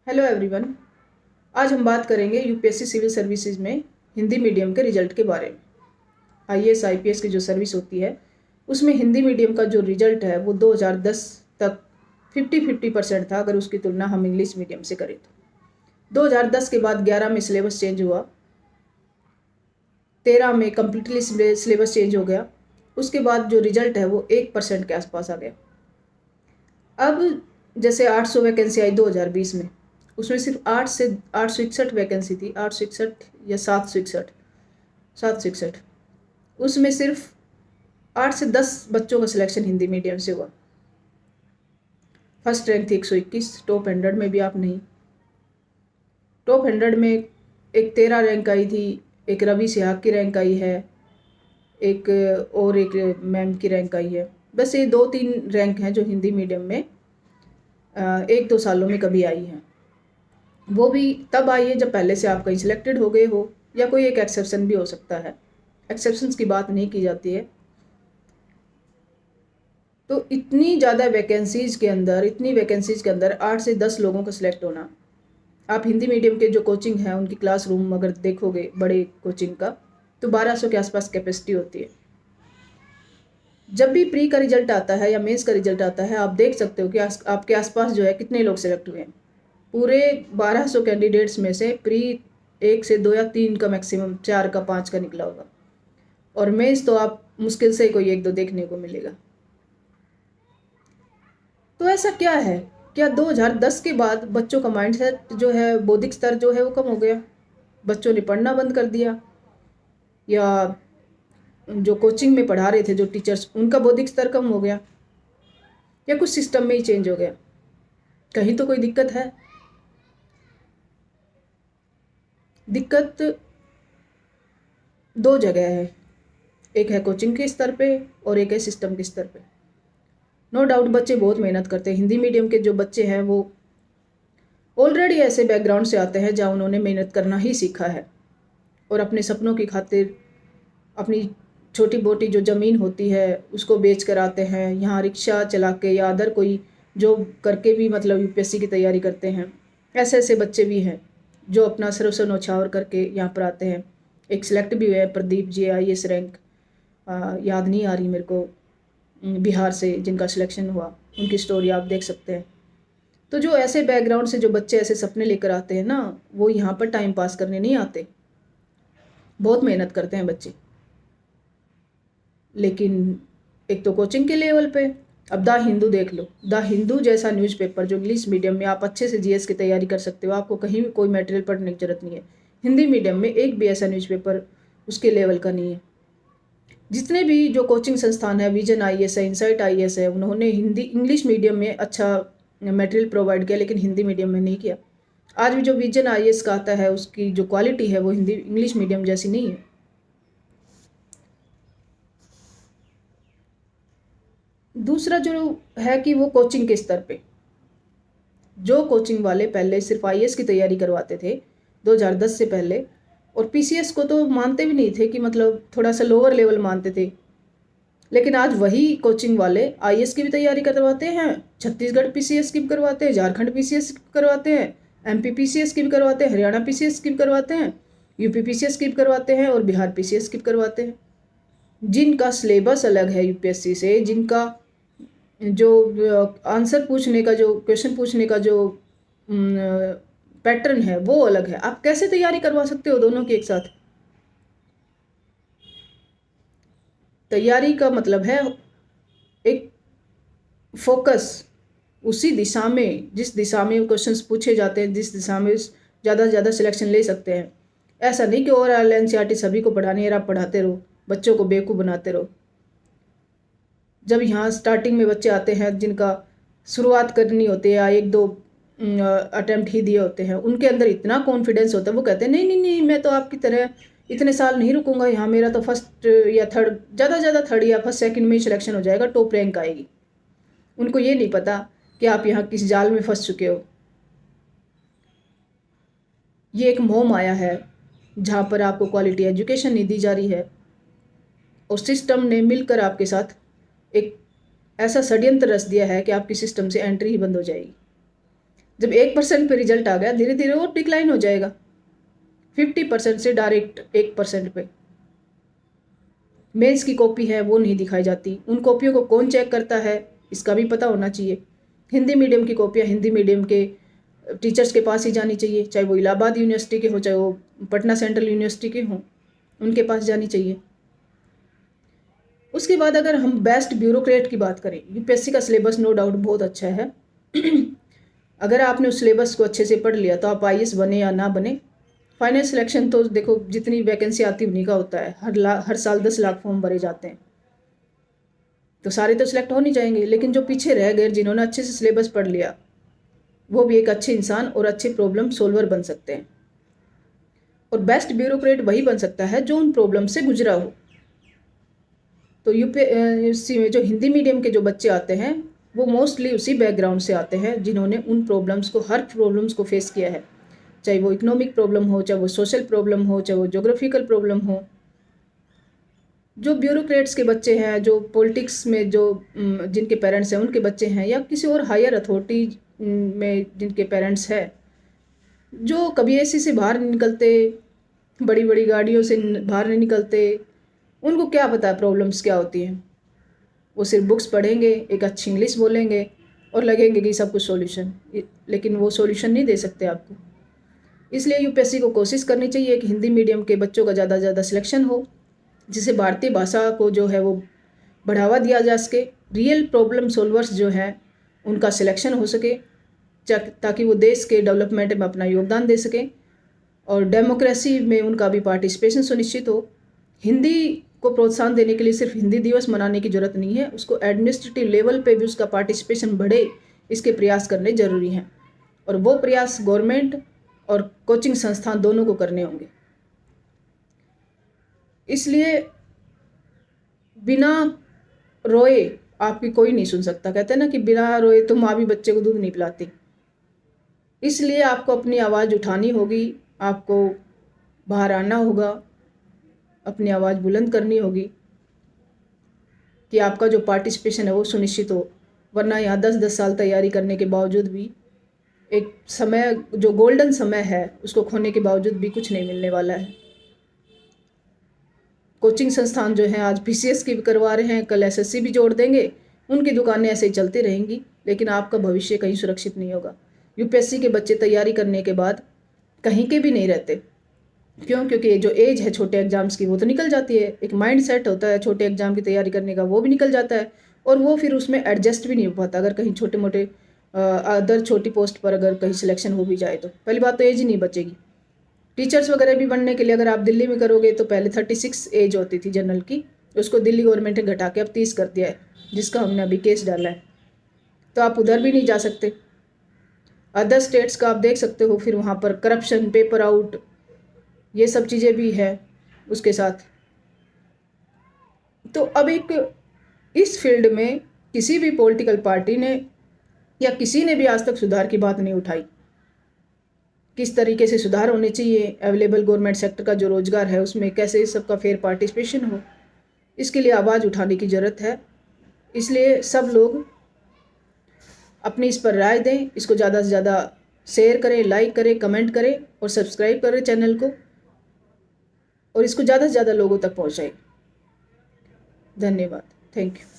Hello everyone. आज हम बात करेंगे यूपीएससी सिविल सर्विसेज में हिंदी मीडियम के रिजल्ट के बारे में। आईएएस आईपीएस की जो सर्विस होती है उसमें हिंदी मीडियम का जो रिजल्ट है वो 2010 तक 50-50% था, अगर उसकी तुलना हम इंग्लिश मीडियम से करें तो। 2010 के बाद 11 में सिलेबस चेंज हुआ, 13 में कम्प्लीटली सिलेबस चेंज हो गया। उसके बाद जो रिजल्ट है वो 1% के आसपास आ गया। अब जैसे 800 वैकेंसी आई 2020 में, उसमें सिर्फ 861 वैकेंसी थी, 861 या 761, 761। उसमें सिर्फ 8 से 10 बच्चों का सिलेक्शन हिंदी मीडियम से हुआ। फर्स्ट रैंक थी 121, टॉप 100 में भी आप नहीं। टॉप 100 में एक 13 रैंक आई थी, एक रवि सिहाग की रैंक आई है, एक और एक मैम की रैंक आई है। बस ये 2-3 रैंक हैं जो हिंदी मीडियम में 1-2 सालों में कभी आई हैं। वो भी तब आई है जब पहले से आप कहीं सिलेक्टेड हो गए हो, या कोई एक एक्सेप्शन भी हो सकता है। एक्सेप्शंस की बात नहीं की जाती है। तो इतनी ज़्यादा वैकेंसीज़ के अंदर, इतनी वैकेंसीज़ के अंदर 8 से 10 लोगों का सिलेक्ट होना। आप हिंदी मीडियम के जो कोचिंग है उनकी क्लासरूम अगर देखोगे बड़े कोचिंग का, तो 1200 के आसपास कैपेसिटी होती है। जब भी प्री का रिजल्ट आता है या मेंस का रिजल्ट आता है, आप देख सकते हो कि आपके आसपास जो है कितने लोग सेलेक्ट हुए हैं। पूरे 1200 कैंडिडेट्स में से प्री 1 से 2 या 3 का, मैक्सिमम 4 का 5 का निकला होगा, और मेंस तो आप मुश्किल से कोई 1-2 देखने को मिलेगा। तो ऐसा क्या है, क्या 2010 के बाद बच्चों का माइंडसेट जो है, बौद्धिक स्तर जो है वो कम हो गया, बच्चों ने पढ़ना बंद कर दिया, या जो कोचिंग में पढ़ा रहे थे जो टीचर्स उनका बौद्धिक स्तर कम हो गया, या कुछ सिस्टम में ही चेंज हो गया? कहीं तो कोई दिक्कत है। दिक्कत 2 जगह है, एक है कोचिंग के स्तर पे और एक है सिस्टम के स्तर पे। नो डाउट बच्चे बहुत मेहनत करते हैं। हिंदी मीडियम के जो बच्चे हैं वो ऑलरेडी ऐसे बैकग्राउंड से आते हैं जहाँ उन्होंने मेहनत करना ही सीखा है, और अपने सपनों की खातिर अपनी छोटी मोटी जो ज़मीन होती है उसको बेच कर आते हैं, यहाँ रिक्शा चला के या अदर कोई जॉब करके भी मतलब यूपीएससी की तैयारी करते हैं। ऐसे ऐसे बच्चे भी हैं जो अपना सर्वस्व न्यौछावर करके यहाँ पर आते हैं। एक सिलेक्ट भी हुए हैं, प्रदीप जी, आईएएस रैंक, याद नहीं आ रही मेरे को, बिहार से जिनका सिलेक्शन हुआ, उनकी स्टोरी आप देख सकते हैं। तो जो ऐसे बैकग्राउंड से जो बच्चे ऐसे सपने लेकर आते हैं ना, वो यहाँ पर टाइम पास करने नहीं आते, बहुत मेहनत करते हैं बच्चे। लेकिन एक तो कोचिंग के लेवल पे, अब द हिंदू देख लो, द हिंदू जैसा न्यूज़पेपर जो इंग्लिश मीडियम में आप अच्छे से जीएस की तैयारी कर सकते हो, आपको कहीं भी कोई मटेरियल पढ़ने की जरूरत नहीं है। हिंदी मीडियम में एक भी ऐसा न्यूज़पेपर उसके लेवल का नहीं है। जितने भी जो कोचिंग संस्थान है, विजन आईएएस है, इनसाइट आईएएस है, उन्होंने हिंदी इंग्लिश मीडियम में अच्छा मटेरियल प्रोवाइड किया, लेकिन हिंदी मीडियम में नहीं किया। आज भी जो विजन आईएएस का आता है उसकी जो क्वालिटी है वो हिंदी इंग्लिश मीडियम जैसी नहीं है। दूसरा जो है कि वो कोचिंग के स्तर पे, जो कोचिंग वाले पहले सिर्फ आईएएस की तैयारी करवाते थे 2010 से पहले, और पीसीएस को तो मानते भी नहीं थे, कि मतलब थोड़ा सा लोअर लेवल मानते थे, लेकिन आज वही कोचिंग वाले आईएएस की भी तैयारी करवाते हैं, छत्तीसगढ़ पीसीएस की भी करवाते हैं, झारखंड पीसीएस की भी करवाते हैं, एमपी पीसीएस की भी करवाते हैं, हरियाणा पीसीएस की भी करवाते हैं, यूपी पीसीएस की भी करवाते हैं, और बिहार पीसीएस की भी करवाते हैं। जिनका सिलेबस अलग है यूपीएससी से, जिनका जो आंसर पूछने का, जो क्वेश्चन पूछने का जो पैटर्न है वो अलग है। आप कैसे तैयारी करवा सकते हो दोनों की एक साथ? तैयारी का मतलब है एक फोकस, उसी दिशा में, जिस दिशा में क्वेश्चंस पूछे जाते हैं, जिस दिशा में ज़्यादा से ज़्यादा सिलेक्शन ले सकते हैं। ऐसा नहीं कि ओवरऑल एनसीईआरटी सभी को पढ़ानी है, आप पढ़ाते रहो, बच्चों को बेवकूफ़ बनाते रहो। जब यहाँ स्टार्टिंग में बच्चे आते हैं जिनका शुरुआत करनी होती है, या 1-2 अटैम्प्ट ही दिए होते हैं, उनके अंदर इतना कॉन्फिडेंस होता है, वो कहते हैं नहीं नहीं नहीं, मैं तो आपकी तरह इतने साल नहीं रुकूंगा यहाँ, मेरा तो फर्स्ट या थर्ड, ज़्यादा से ज़्यादा थर्ड या फर्स्ट सेकंड में ही सिलेक्शन हो जाएगा, टॉप रैंक आएगी। उनको ये नहीं पता कि आप यहाँ किस जाल में फंस चुके हो। ये एक मोह माया है जहाँ पर आपको क्वालिटी एजुकेशन नहीं दी जा रही है, और सिस्टम ने मिलकर आपके साथ एक ऐसा षड्यंत्र रच दिया है कि आपकी सिस्टम से एंट्री ही बंद हो जाएगी। जब 1% पे रिजल्ट आ गया, धीरे धीरे वो डिक्लाइन हो जाएगा 50% से डायरेक्ट 1% पे। मेंस की कॉपी है वो नहीं दिखाई जाती, उन कॉपियों को कौन चेक करता है इसका भी पता होना चाहिए। हिंदी मीडियम की कॉपियाँ हिंदी मीडियम के टीचर्स के पास ही जानी चाहिए, चाहे वो इलाहाबाद यूनिवर्सिटी के हो, चाहे वो पटना सेंट्रल यूनिवर्सिटी के हों, उनके पास जानी चाहिए। उसके बाद अगर हम बेस्ट ब्यूरोक्रेट की बात करें, यूपीएससी का सिलेबस नो डाउट बहुत अच्छा है। अगर आपने उस सिलेबस को अच्छे से पढ़ लिया तो आप आईएएस बने या ना बने। फाइनल सिलेक्शन तो देखो जितनी वैकेंसी आती है उन्हीं का होता है, हर साल 10 लाख फॉर्म भरे जाते हैं, तो सारे तो सिलेक्ट हो नहीं जाएंगे, लेकिन जो पीछे रह गए जिन्होंने अच्छे से सिलेबस पढ़ लिया वो भी एक अच्छे इंसान और अच्छे प्रॉब्लम सोल्वर बन सकते हैं। और बेस्ट ब्यूरोक्रेट वही बन सकता है जो उन प्रॉब्लम से गुजरा हो। तो यूपीएससी में जो हिंदी मीडियम के जो बच्चे आते हैं वो मोस्टली उसी बैकग्राउंड से आते हैं जिन्होंने उन प्रॉब्लम्स को, हर प्रॉब्लम्स को फेस किया है, चाहे वो इकोनॉमिक प्रॉब्लम हो, चाहे वो सोशल प्रॉब्लम हो, चाहे वो जोग्राफिकल प्रॉब्लम हो। जो ब्यूरोक्रेट्स के बच्चे हैं, जो पॉलिटिक्स में जो जिनके पेरेंट्स हैं उनके बच्चे हैं, या किसी और हायर अथॉरिटी में जिनके पेरेंट्स हैं, जो कभी एसी से बाहर नहीं निकलते, बड़ी बड़ी गाड़ियों से बाहर नहीं निकलते, उनको क्या पता है प्रॉब्लम्स क्या होती हैं। वो सिर्फ बुक्स पढ़ेंगे, एक अच्छी इंग्लिश बोलेंगे और लगेंगे कि सब कुछ सॉल्यूशन, लेकिन वो सॉल्यूशन नहीं दे सकते आपको। इसलिए यूपीएससी को कोशिश करनी चाहिए कि हिंदी मीडियम के बच्चों का ज़्यादा से ज़्यादा सिलेक्शन हो, जिससे भारतीय भाषा को जो है वो बढ़ावा दिया जा सके, रियल प्रॉब्लम सॉल्वर्स जो हैं उनका सिलेक्शन हो सके, ताकि वो देश के डेवलपमेंट में अपना योगदान दे सकें और डेमोक्रेसी में उनका भी पार्टिसिपेशन सुनिश्चित हो। हिंदी को प्रोत्साहन देने के लिए सिर्फ हिंदी दिवस मनाने की ज़रूरत नहीं है, उसको एडमिनिस्ट्रेटिव लेवल पे भी उसका पार्टिसिपेशन बढ़े, इसके प्रयास करने ज़रूरी हैं। और वो प्रयास गवर्नमेंट और कोचिंग संस्थान दोनों को करने होंगे। इसलिए बिना रोए आपकी कोई नहीं सुन सकता। कहते हैं ना कि बिना रोए तो माँ भी बच्चे को दूध नहीं पिलाती। इसलिए आपको अपनी आवाज़ उठानी होगी, आपको बाहर आना होगा, अपनी आवाज़ बुलंद करनी होगी कि आपका जो पार्टिसिपेशन है वो सुनिश्चित हो। वरना यहाँ 10-10 साल तैयारी करने के बावजूद भी, एक समय जो गोल्डन समय है उसको खोने के बावजूद भी कुछ नहीं मिलने वाला है। कोचिंग संस्थान जो हैं आज पीसीएस की भी करवा रहे हैं, कल एसएससी भी जोड़ देंगे, उनकी दुकानें ऐसे ही चलती रहेंगी, लेकिन आपका भविष्य कहीं सुरक्षित नहीं होगा। यूपीएससी के बच्चे तैयारी करने के बाद कहीं के भी नहीं रहते। क्यों? क्योंकि जो एज है छोटे एग्जाम्स की वो तो निकल जाती है, एक माइंड सेट होता है छोटे एग्जाम की तैयारी करने का, वो भी निकल जाता है, और वो फिर उसमें एडजस्ट भी नहीं हो पाता। अगर कहीं छोटे मोटे अदर छोटी पोस्ट पर अगर कहीं सिलेक्शन हो भी जाए तो पहली बात तो एज ही नहीं बचेगी। टीचर्स वगैरह भी बनने के लिए अगर आप दिल्ली में करोगे तो पहले 36 एज होती थी जनरल की, उसको दिल्ली गवर्नमेंट ने घटा के अब 30 कर दिया है, जिसका हमने अभी केस डाला है। तो आप उधर भी नहीं जा सकते। अदर स्टेट्स का आप देख सकते हो, फिर वहाँ पर करप्शन, पेपर आउट, ये सब चीज़ें भी है उसके साथ। तो अब इस फील्ड में किसी भी पॉलिटिकल पार्टी ने या किसी ने भी आज तक सुधार की बात नहीं उठाई। किस तरीके से सुधार होने चाहिए, अवेलेबल गवर्नमेंट सेक्टर का जो रोजगार है उसमें कैसे सबका फेयर पार्टिसिपेशन हो, इसके लिए आवाज़ उठाने की ज़रूरत है। इसलिए सब लोग अपनी इस पर राय दें, इसको ज़्यादा से ज़्यादा शेयर करें, लाइक करें, कमेंट करें और सब्सक्राइब करें चैनल को, और इसको ज़्यादा से ज़्यादा लोगों तक पहुँचाएं। धन्यवाद, थैंक यू।